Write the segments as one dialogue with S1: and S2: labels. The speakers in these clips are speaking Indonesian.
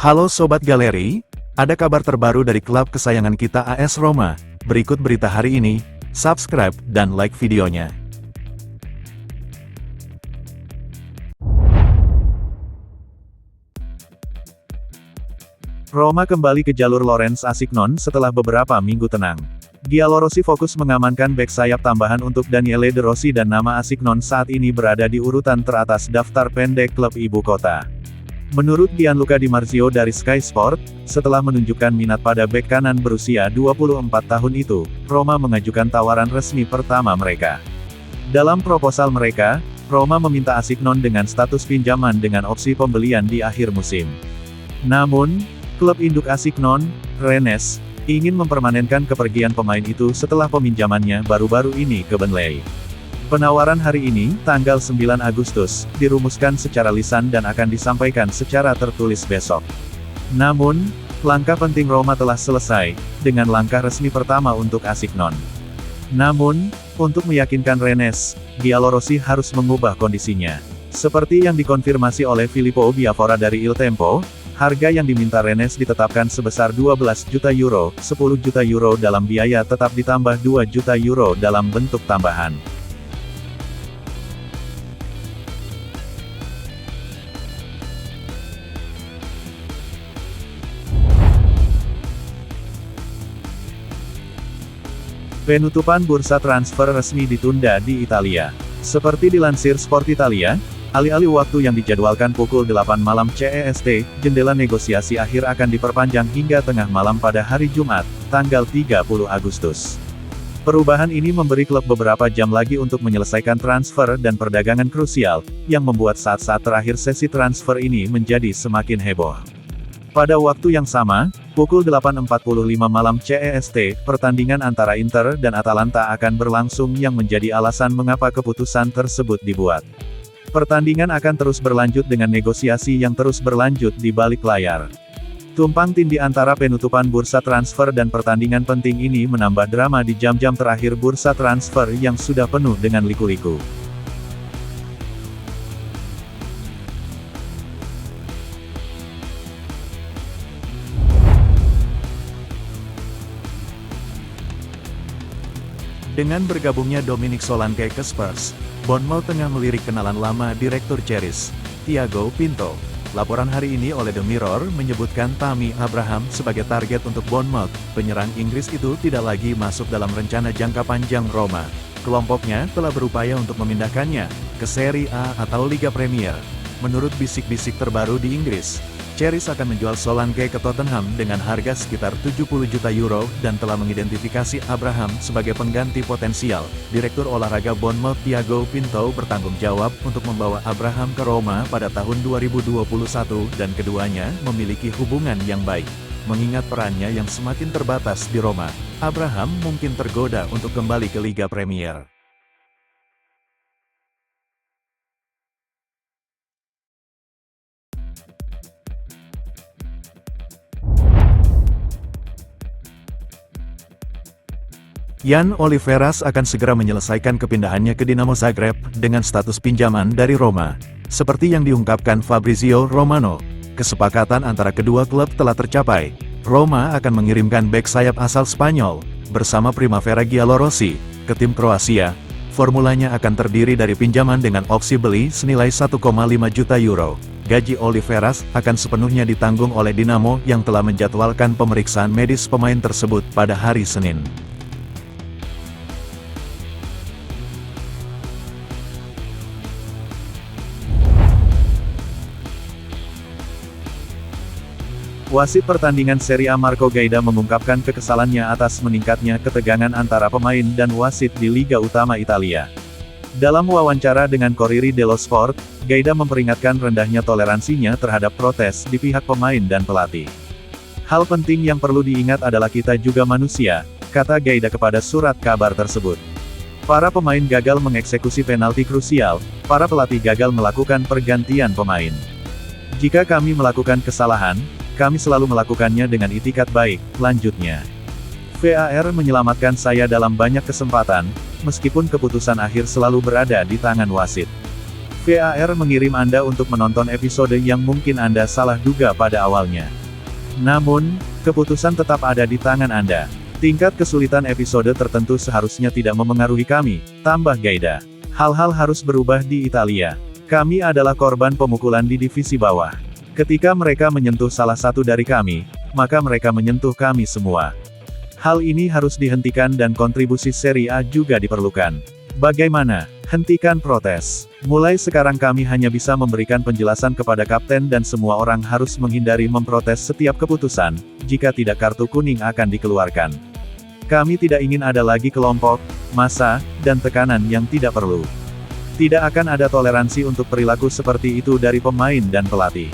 S1: Halo Sobat Galeri, ada kabar terbaru dari klub kesayangan kita AS Roma. Berikut berita hari ini, subscribe dan like videonya. Roma kembali ke jalur Laurence Asignon setelah beberapa minggu tenang. Giallorossi fokus mengamankan bek sayap tambahan untuk Daniele De Rossi dan nama Asignon saat ini berada di urutan teratas daftar pendek klub ibu kota. Menurut Gianluca Di Marzio dari Sky Sport, setelah menunjukkan minat pada bek kanan berusia 24 tahun itu, Roma mengajukan tawaran resmi pertama mereka. Dalam proposal mereka, Roma meminta Asignon dengan status pinjaman dengan opsi pembelian di akhir musim. Namun, klub induk Asignon, Rennes, ingin mempermanenkan kepergian pemain itu setelah peminjamannya baru-baru ini ke Burnley. Penawaran hari ini, tanggal 9 Agustus, dirumuskan secara lisan dan akan disampaikan secara tertulis besok. Namun, langkah penting Roma telah selesai, dengan langkah resmi pertama untuk Asignon. Namun, untuk meyakinkan Rennes, Giallorossi harus mengubah kondisinya. Seperti yang dikonfirmasi oleh Filippo Biafora dari Il Tempo, harga yang diminta Rennes ditetapkan sebesar 12 juta euro, 10 juta euro dalam biaya tetap ditambah 2 juta euro dalam bentuk tambahan. Penutupan bursa transfer resmi ditunda di Italia. Seperti dilansir Sport Italia, alih-alih waktu yang dijadwalkan pukul 8 malam CEST, jendela negosiasi akhir akan diperpanjang hingga tengah malam pada hari Jumat, tanggal 30 Agustus. Perubahan ini memberi klub beberapa jam lagi untuk menyelesaikan transfer dan perdagangan krusial, yang membuat saat-saat terakhir sesi transfer ini menjadi semakin heboh. Pada waktu yang sama, pukul 8.45 malam CEST, pertandingan antara Inter dan Atalanta akan berlangsung yang menjadi alasan mengapa keputusan tersebut dibuat. Pertandingan akan terus berlanjut dengan negosiasi yang terus berlanjut di balik layar. Tumpang tindih antara penutupan bursa transfer dan pertandingan penting ini menambah drama di jam-jam terakhir bursa transfer yang sudah penuh dengan liku-liku. Dengan bergabungnya Dominic Solanke ke Spurs, Bournemouth tengah melirik kenalan lama Direktur Cherries, Thiago Pinto. Laporan hari ini oleh The Mirror menyebutkan Tammy Abraham sebagai target untuk Bournemouth. Penyerang Inggris itu tidak lagi masuk dalam rencana jangka panjang Roma. Kelompoknya telah berupaya untuk memindahkannya ke Serie A atau Liga Premier. Menurut bisik-bisik terbaru di Inggris, Cherries akan menjual Solanke ke Tottenham dengan harga sekitar 70 juta euro dan telah mengidentifikasi Abraham sebagai pengganti potensial. Direktur olahraga Bournemouth Thiago Pinto bertanggung jawab untuk membawa Abraham ke Roma pada tahun 2021 dan keduanya memiliki hubungan yang baik. Mengingat perannya yang semakin terbatas di Roma, Abraham mungkin tergoda untuk kembali ke Liga Premier. Jan Oliveras akan segera menyelesaikan kepindahannya ke Dinamo Zagreb dengan status pinjaman dari Roma. Seperti yang diungkapkan Fabrizio Romano, kesepakatan antara kedua klub telah tercapai. Roma akan mengirimkan bek sayap asal Spanyol, bersama Primavera Giallorossi, ke tim Kroasia. Formulanya akan terdiri dari pinjaman dengan opsi beli senilai 1,5 juta euro. Gaji Oliveras akan sepenuhnya ditanggung oleh Dinamo yang telah menjadwalkan pemeriksaan medis pemain tersebut pada hari Senin. Wasit pertandingan Serie A Marco Gaida mengungkapkan kekesalannya atas meningkatnya ketegangan antara pemain dan wasit di Liga Utama Italia. Dalam wawancara dengan Corriere dello Sport, Gaida memperingatkan rendahnya toleransinya terhadap protes di pihak pemain dan pelatih. Hal penting yang perlu diingat adalah kita juga manusia, kata Gaida kepada surat kabar tersebut. Para pemain gagal mengeksekusi penalti krusial, para pelatih gagal melakukan pergantian pemain. Jika kami melakukan kesalahan, kami selalu melakukannya dengan itikat baik, lanjutnya. VAR menyelamatkan saya dalam banyak kesempatan, meskipun keputusan akhir selalu berada di tangan wasit. VAR mengirim Anda untuk menonton episode yang mungkin Anda salah duga pada awalnya. Namun, keputusan tetap ada di tangan Anda. Tingkat kesulitan episode tertentu seharusnya tidak memengaruhi kami, tambah Gaida. Hal-hal harus berubah di Italia. Kami adalah korban pemukulan di divisi bawah. Ketika mereka menyentuh salah satu dari kami, maka mereka menyentuh kami semua. Hal ini harus dihentikan dan kontribusi Serie A juga diperlukan. Bagaimana? Hentikan protes. Mulai sekarang kami hanya bisa memberikan penjelasan kepada kapten dan semua orang harus menghindari memprotes setiap keputusan, jika tidak kartu kuning akan dikeluarkan. Kami tidak ingin ada lagi kelompok, massa, dan tekanan yang tidak perlu. Tidak akan ada toleransi untuk perilaku seperti itu dari pemain dan pelatih.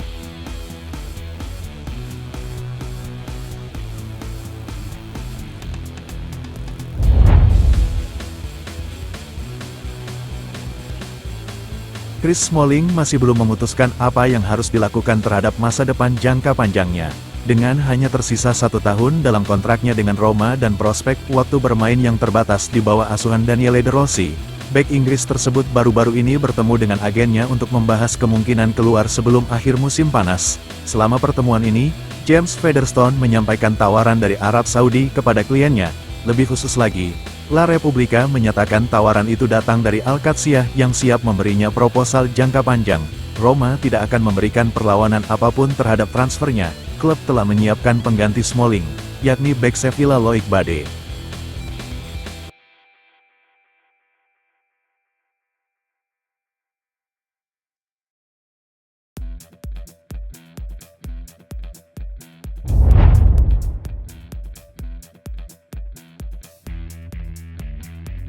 S2: Chris Smalling masih belum memutuskan apa yang harus dilakukan terhadap masa depan jangka panjangnya. Dengan hanya tersisa 1 tahun dalam kontraknya dengan Roma dan prospek waktu bermain yang terbatas di bawah asuhan Daniele De Rossi, bek Inggris tersebut baru-baru ini bertemu dengan agennya untuk membahas kemungkinan keluar sebelum akhir musim panas. Selama pertemuan ini, James Featherstone menyampaikan tawaran dari Arab Saudi kepada kliennya. Lebih khusus lagi, La Repubblica menyatakan tawaran itu datang dari Al-Qadsiah yang siap memberinya proposal jangka panjang. Roma tidak akan memberikan perlawanan apapun terhadap transfernya. Klub telah menyiapkan pengganti Smalling, yakni bek Sevilla Loic Bade.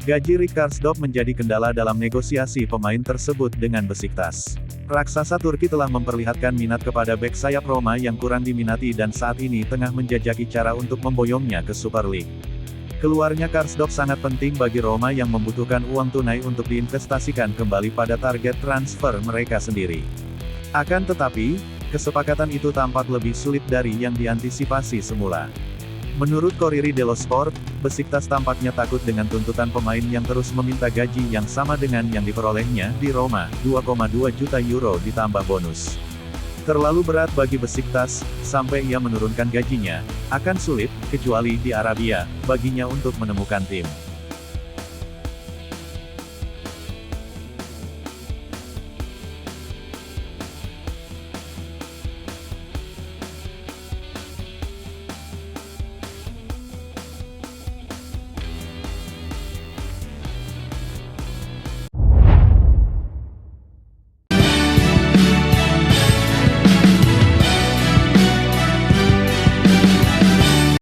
S1: Gaji Rick Karsdorp menjadi kendala dalam negosiasi pemain tersebut dengan Besiktas. Raksasa Turki telah memperlihatkan minat kepada bek sayap Roma yang kurang diminati dan saat ini tengah menjajaki cara untuk memboyongnya ke Super League. Keluarnya Karsdorp sangat penting bagi Roma yang membutuhkan uang tunai untuk diinvestasikan kembali pada target transfer mereka sendiri. Akan tetapi, kesepakatan itu tampak lebih sulit dari yang diantisipasi semula. Menurut Corriere dello Sport, Besiktas tampaknya takut dengan tuntutan pemain yang terus meminta gaji yang sama dengan yang diperolehnya di Roma, 2,2 juta euro ditambah bonus. Terlalu berat bagi Besiktas, sampai ia menurunkan gajinya, akan sulit, kecuali di Arabia, baginya untuk menemukan tim.